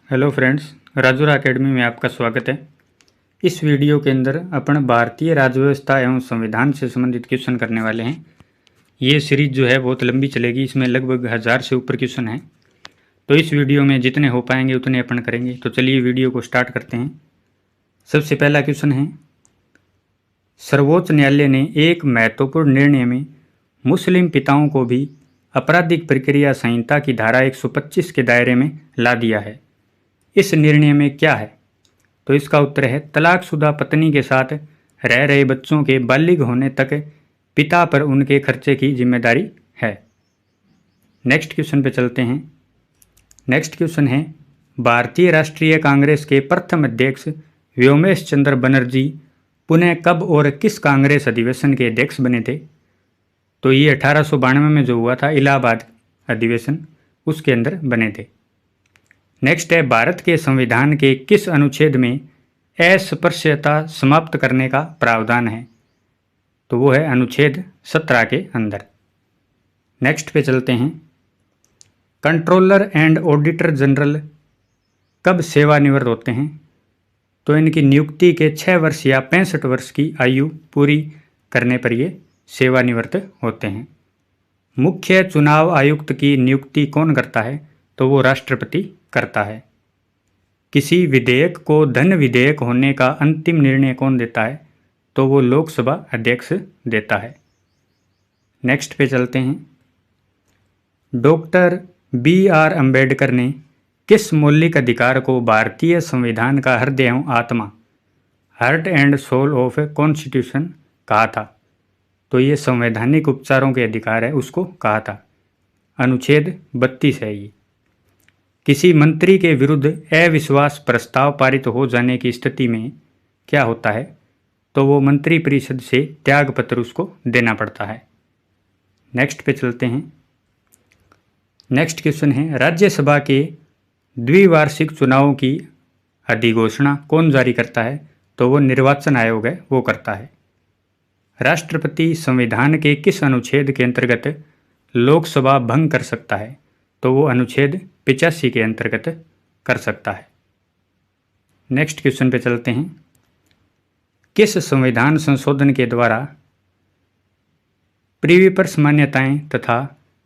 Hello friends, Rajura academy में आपका स्वागत है। इस वीडियो के अंदर अपन भारतीय राज्य व्यवस्था एवं संविधान से संबंधित क्वेश्चन करने वाले हैं। ये सीरीज जो है बहुत लंबी चलेगी, इसमें लगभग 1000 से ऊपर क्वेश्चन हैं। तो इस वीडियो में जितने हो पाएंगे उतने अपन करेंगे। तो चलिए वीडियो को स्टार्ट करते हैं। सबसे पहला क्वेश्चन है, सर्वोच्च न्यायालय ने एक महत्वपूर्ण निर्णय में मुस्लिम पिताओं को भी आपराधिक प्रक्रिया संहिता की धारा 125 के दायरे में ला दिया है। इस निर्णय में क्या है? तो इसका उत्तर है, तलाकशुदा पत्नी के साथ रह रहे बच्चों के बालिग होने तक पिता पर उनके खर्चे की जिम्मेदारी है। नेक्स्ट क्वेश्चन पे चलते हैं। नेक्स्ट क्वेश्चन है, भारतीय राष्ट्रीय कांग्रेस के प्रथम अध्यक्ष व्योमेश चंद्र बनर्जी पुनः कब और किस कांग्रेस अधिवेशन के अध्यक्ष बने थे? तो ये 1892 में जो हुआ था इलाहाबाद अधिवेशन, उसके अंदर बने थे। नेक्स्ट है, भारत के संविधान के किस अनुच्छेद में अस्पृश्यता समाप्त करने का प्रावधान है? तो वो है अनुच्छेद 17 के अंदर। नेक्स्ट पे चलते हैं, कंट्रोलर एंड ऑडिटर जनरल कब सेवानिवृत्त होते हैं? तो इनकी नियुक्ति के 6 वर्ष या 65 वर्ष की आयु पूरी करने पर ये सेवानिवृत्त होते हैं। मुख्य चुनाव आयुक्त की नियुक्ति कौन करता है? तो वो राष्ट्रपति करता है। किसी विधेयक को धन विधेयक होने का अंतिम निर्णय कौन देता है? तो वो लोकसभा अध्यक्ष देता है। नेक्स्ट पे चलते हैं, डॉक्टर BR अम्बेडकर ने किस मौलिक अधिकार को भारतीय संविधान का हृदय एवं आत्मा, heart and soul of constitution कहा था? तो ये संवैधानिक उपचारों के अधिकार है, उसको कहा था। अनुच्छेद 32 है ये। किसी मंत्री के विरुद्ध अविश्वास प्रस्ताव पारित हो जाने की स्थिति में क्या होता है? तो वो मंत्रिपरिषद से त्यागपत्र उसको देना पड़ता है। नेक्स्ट पे चलते हैं। नेक्स्ट क्वेश्चन है, राज्यसभा के द्विवार्षिक चुनावों की अधिघोषणा कौन जारी करता है? तो वो निर्वाचन आयोग है, वो करता है। राष्ट्रपति संविधान के किस अनुच्छेद के अंतर्गत लोकसभा भंग कर सकता है? तो वो अनुच्छेद 85 के अंतर्गत कर सकता है। नेक्स्ट क्वेश्चन पे चलते हैं, किस संविधान संशोधन के द्वारा प्रीविपर्स मान्यताएं तथा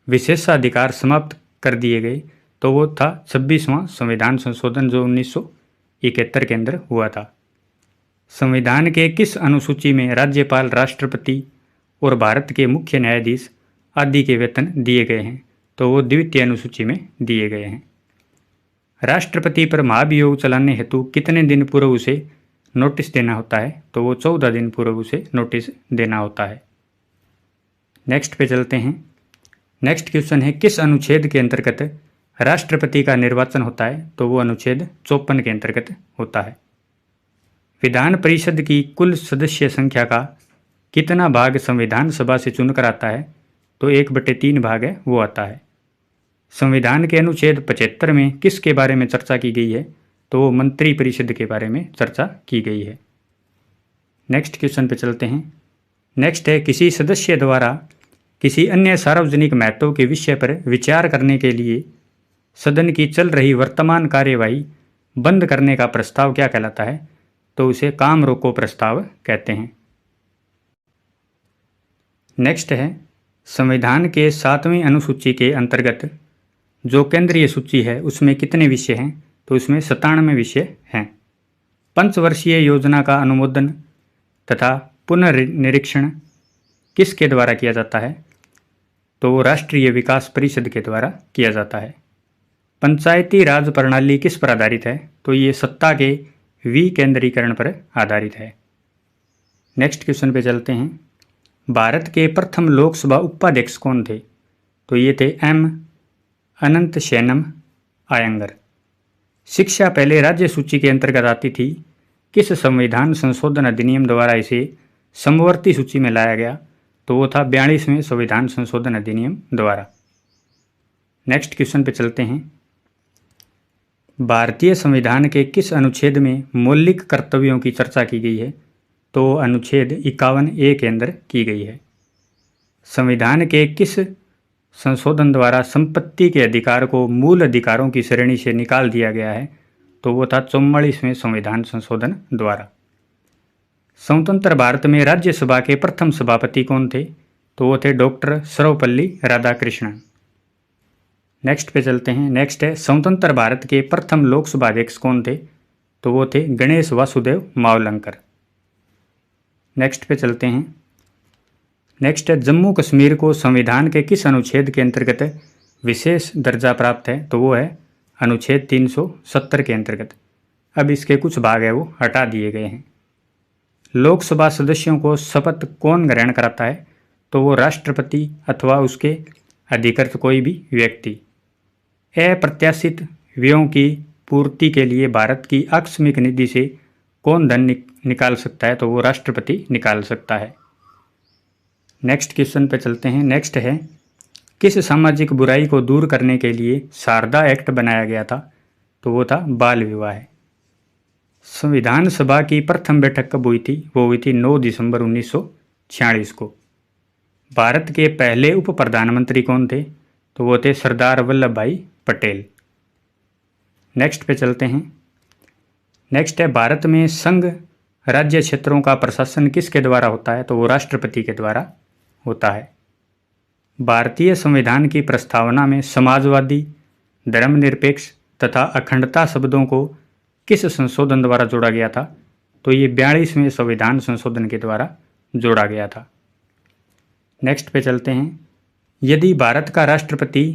विशेषाधिकार समाप्त कर दिए गए? तो वो था 26वां संविधान संशोधन जो 1971 के अंदर हुआ था। संविधान के किस अनुसूची में राज्यपाल, राष्ट्रपति और भारत के मुख्य न्यायाधीश आदि के वेतन दिए गए हैं? तो वो द्वितीय अनुसूची में दिए गए हैं। राष्ट्रपति पर महाभियोग चलाने हेतु कितने दिन पूर्व उसे नोटिस देना होता है? तो वो 14 दिन पूर्व उसे नोटिस देना होता है। नेक्स्ट पे चलते हैं। नेक्स्ट क्वेश्चन है, किस अनुच्छेद के अंतर्गत राष्ट्रपति का निर्वाचन होता है? तो वो अनुच्छेद 54 के अंतर्गत होता है। विधान परिषद की कुल सदस्य संख्या का कितना भाग संविधान सभा से चुनकर आता है? तो 1/3 भाग है, वो आता है। संविधान के अनुच्छेद 75 में किसके बारे में चर्चा की गई है? तो वो मंत्रिपरिषद के बारे में चर्चा की गई है। नेक्स्ट क्वेश्चन पे चलते हैं। नेक्स्ट है, किसी सदस्य द्वारा किसी अन्य सार्वजनिक महत्व के विषय पर विचार करने के लिए सदन की चल रही वर्तमान कार्यवाही बंद करने का प्रस्ताव क्या कहलाता है? तो उसे काम रोको प्रस्ताव कहते हैं। नेक्स्ट है, संविधान के 7वीं अनुसूची के अंतर्गत जो केंद्रीय सूची है उसमें कितने विषय हैं? तो उसमें 97 विषय हैं। पंचवर्षीय योजना का अनुमोदन तथा पुनर्निरीक्षण किसके द्वारा किया जाता है? तो वो राष्ट्रीय विकास परिषद के द्वारा किया जाता है। पंचायती राज प्रणाली किस पर आधारित है? तो ये सत्ता के विकेंद्रीकरण पर आधारित है। नेक्स्ट क्वेश्चन पे चलते हैं। भारत के प्रथम लोकसभा उपाध्यक्ष कौन थे? तो ये थे M अनंत शैनम आयंगर। शिक्षा पहले राज्य सूची के अंतर्गत आती थी। किस संविधान संशोधन अधिनियम द्वारा इसे समवर्ती सूची में लाया गया? तो वो था 42वें संविधान संशोधन अधिनियम द्वारा। नेक्स्ट क्वेश्चन पे चलते हैं। भारतीय संविधान के किस अनुच्छेद में मौलिक कर्तव्यों की चर्चा की गई है? तो अनुच्छेद 51A के अंदर की गई है। संविधान के किस संशोधन द्वारा संपत्ति के अधिकार को मूल अधिकारों की श्रेणी से निकाल दिया गया है? तो वो था 44वें संविधान संशोधन द्वारा। स्वतंत्र भारत में राज्यसभा के प्रथम सभापति कौन थे? तो वो थे डॉक्टर सर्वपल्ली राधाकृष्णन। नेक्स्ट पे चलते हैं। नेक्स्ट है स्वतंत्र भारत के प्रथम लोकसभा अध्यक्ष कौन थे? तो वो थे गणेश वासुदेव मावलंकर। नेक्स्ट पे चलते हैं। नेक्स्ट है जम्मू कश्मीर को संविधान के किस अनुच्छेद के अंतर्गत विशेष दर्जा प्राप्त है? तो वो है अनुच्छेद 370 के अंतर्गत। अब इसके कुछ भाग है वो हटा दिए गए हैं। लोकसभा सदस्यों को शपथ कौन ग्रहण कराता है? तो वो राष्ट्रपति अथवा उसके अधिकृत कोई भी व्यक्ति। अप्रत्याशित व्ययों की पूर्ति के लिए भारत की आकस्मिक निधि से कौन धन निकाल सकता है? तो वो राष्ट्रपति निकाल सकता है। नेक्स्ट क्वेश्चन पे चलते हैं। नेक्स्ट है किस सामाजिक बुराई को दूर करने के लिए शारदा एक्ट बनाया गया था? तो वो था बाल विवाह। संविधान सभा की प्रथम बैठक कब हुई थी? वो हुई थी 9 दिसंबर 1946 को। भारत के पहले उप प्रधानमंत्री कौन थे? तो वो थे सरदार वल्लभ भाई पटेल। नेक्स्ट पे चलते हैं। नेक्स्ट है भारत में संघ राज्य क्षेत्रों का प्रशासन किसके द्वारा होता है? तो वो राष्ट्रपति के द्वारा होता है। भारतीय संविधान की प्रस्तावना में समाजवादी, धर्मनिरपेक्ष तथा अखंडता शब्दों को किस संशोधन द्वारा जोड़ा गया था? तो ये 42वें संविधान संशोधन के द्वारा जोड़ा गया था। नेक्स्ट पे चलते हैं। यदि भारत का राष्ट्रपति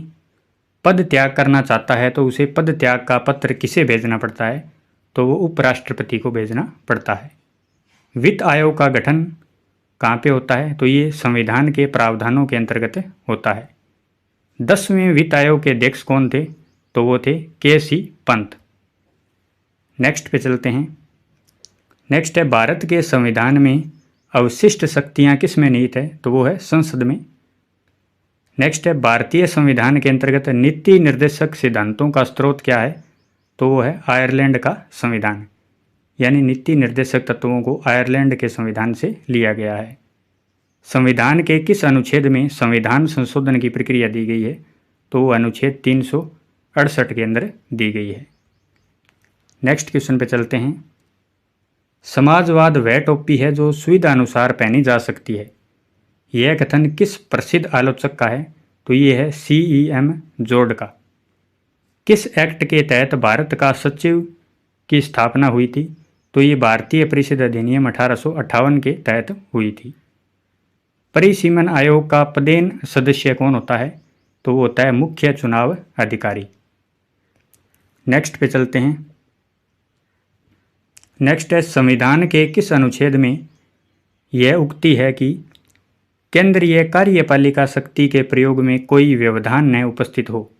पद त्याग करना चाहता है तो उसे पद त्याग का पत्र किसे भेजना पड़ता है? तो वो उपराष्ट्रपति को भेजना पड़ता है। वित्त आयोग का गठन कहाँ पे होता है? तो ये संविधान के प्रावधानों के अंतर्गत होता है। 10वें वित्त आयोग के अध्यक्ष कौन थे? तो वो थे के.सी. पंत। नेक्स्ट पे चलते हैं। नेक्स्ट है भारत के संविधान में अवशिष्ट शक्तियाँ किस में निहित है? तो वो है संसद में। नेक्स्ट है भारतीय संविधान के अंतर्गत नीति निर्देशक सिद्धांतों का स्रोत क्या है? तो वो है आयरलैंड का संविधान। यानी नीति निर्देशक तत्वों को आयरलैंड के संविधान से लिया गया है। संविधान के किस अनुच्छेद में संविधान संशोधन की प्रक्रिया दी गई है? तो वो अनुच्छेद 368 के अंदर दी गई है। नेक्स्ट क्वेश्चन पे चलते हैं। समाजवाद वह टोपी है जो सुविधा अनुसार पहनी जा सकती है। यह कथन किस प्रसिद्ध आलोचक का है? तो ये है CEM जोर्ड का। किस एक्ट के तहत भारत का सचिव की स्थापना हुई थी? तो ये भारतीय परिषद अधिनियम 1858 के तहत हुई थी। परिसीमन आयोग का पदेन सदस्य कौन होता है? तो वो होता है मुख्य चुनाव अधिकारी। नेक्स्ट पे चलते हैं। नेक्स्ट है संविधान के किस अनुच्छेद में यह उक्ति है कि केंद्रीय कार्यपालिका शक्ति के प्रयोग में कोई व्यवधान न उपस्थित हो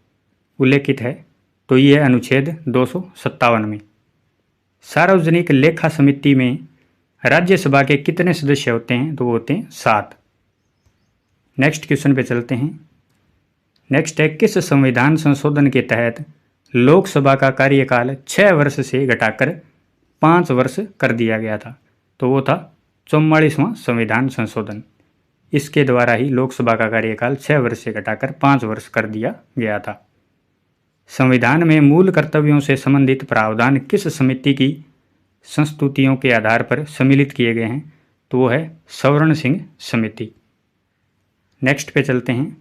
उल्लेखित है? तो यह अनुच्छेद 257 में। सार्वजनिक लेखा समिति में राज्यसभा के कितने सदस्य होते हैं? तो वो होते हैं 7। नेक्स्ट क्वेश्चन पे चलते हैं। नेक्स्ट है किस संविधान संशोधन के तहत लोकसभा का कार्यकाल 6 वर्ष से घटाकर 5 वर्ष कर दिया गया था? तो वो था 44वां संविधान संशोधन। इसके द्वारा ही लोकसभा का कार्यकाल 6 वर्ष से घटाकर 5 वर्ष कर दिया गया था। संविधान में मूल कर्तव्यों से संबंधित प्रावधान किस समिति की संस्तुतियों के आधार पर सम्मिलित किए गए हैं? तो वो है सवर्ण सिंह समिति। नेक्स्ट पे चलते हैं।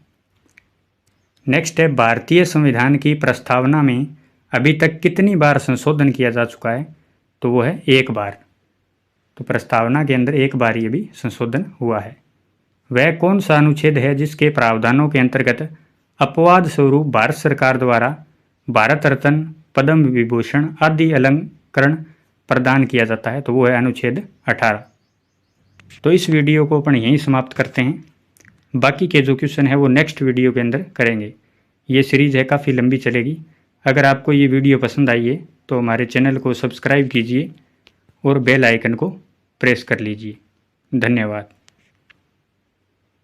नेक्स्ट है भारतीय संविधान की प्रस्तावना में अभी तक कितनी बार संशोधन किया जा चुका है? तो वो है 1 बार। तो प्रस्तावना के अंदर 1 बार ये भी संशोधन हुआ है। वह कौन सा अनुच्छेद है जिसके प्रावधानों के अंतर्गत अपवाद स्वरूप भारत सरकार द्वारा भारत रत्न, पद्म विभूषण आदि अलंकरण प्रदान किया जाता है? तो वो है अनुच्छेद 18। तो इस वीडियो को अपन यहीं समाप्त करते हैं। बाकी के जो क्वेश्चन है वो नेक्स्ट वीडियो के अंदर करेंगे। ये सीरीज़ है काफ़ी लंबी चलेगी। अगर आपको ये वीडियो पसंद आई है तो हमारे चैनल को सब्सक्राइब कीजिए और बेल आइकन को प्रेस कर लीजिए। धन्यवाद।